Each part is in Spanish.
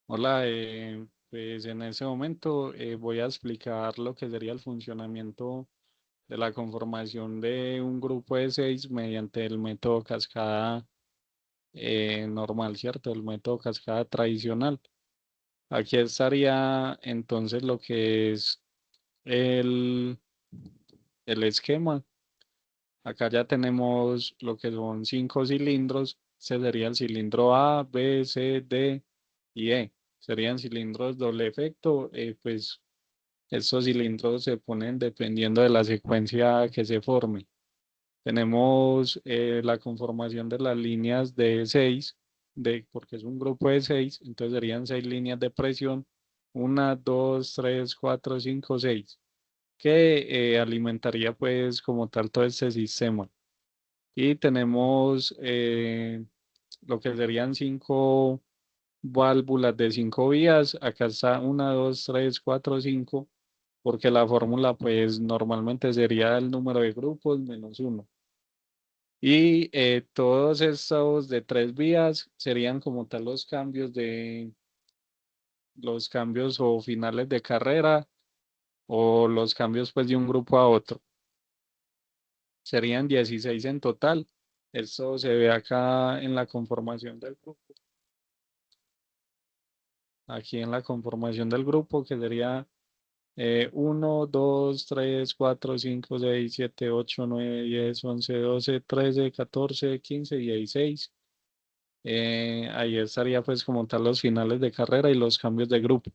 Hola, pues en ese momento voy a explicar lo que sería el funcionamiento de la conformación de un grupo de 6 mediante el método cascada normal, ¿cierto? El método cascada tradicional. Aquí estaría entonces lo que es el, el esquema. Acá ya tenemos lo que son 5 cilindros. Ese sería el cilindro A, B, C, D y E. Serían cilindros doble efecto, pues estos cilindros se ponen dependiendo de la secuencia que se forme. Tenemos la conformación de las líneas de 6, porque es un grupo de 6, entonces serían 6 líneas de presión, una, 2, 3, 4, 5, 6, que alimentaría pues como tal todo este sistema. Y tenemos lo que serían 5 válvulas de 5 vías. Acá está una, 2, 3, 4, 5, porque la fórmula pues normalmente sería el número de grupos menos uno. Y todos estos de 3 vías serían como tal los cambios o finales de carrera o los cambios pues de un grupo a otro. Serían 16 en total. Esto se ve acá en la conformación del grupo. Aquí en la conformación del grupo, que sería 1, 2, 3, 4, 5, 6, 7, 8, 9, 10, 11, 12, 13, 14, 15 y 16. Ahí estaría pues como tal los finales de carrera y los cambios de grupo.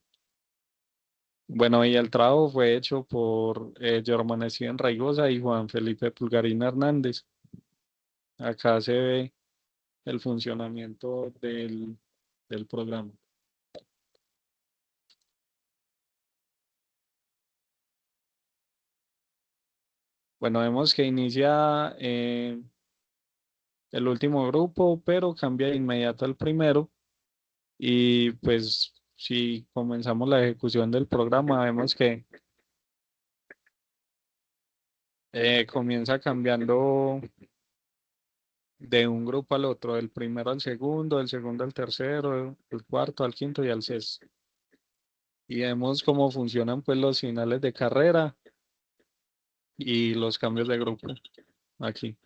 Bueno, y el trabajo fue hecho por Germán Steven Raigosa y Juan Felipe Pulgarín Hernández. Acá se ve el funcionamiento del programa. Bueno, vemos que inicia el último grupo, pero cambia de inmediato al primero. Y pues si comenzamos la ejecución del programa, vemos que comienza cambiando de un grupo al otro, del primero al segundo, del segundo al tercero, del cuarto al quinto y al sexto. Y vemos cómo funcionan pues los finales de carrera y los cambios de grupo aquí.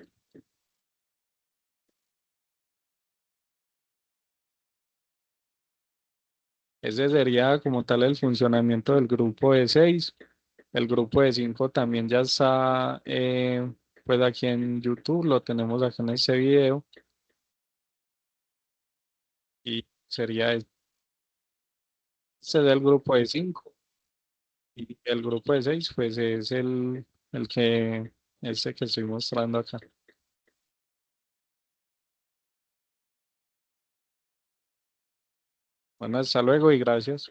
Ese sería como tal el funcionamiento del grupo de 6. El grupo de 5 también ya está pues aquí en YouTube, lo tenemos acá en este video y sería este del grupo de 5 y el grupo de 6 pues es el que este que estoy mostrando acá. Bueno, hasta luego y gracias.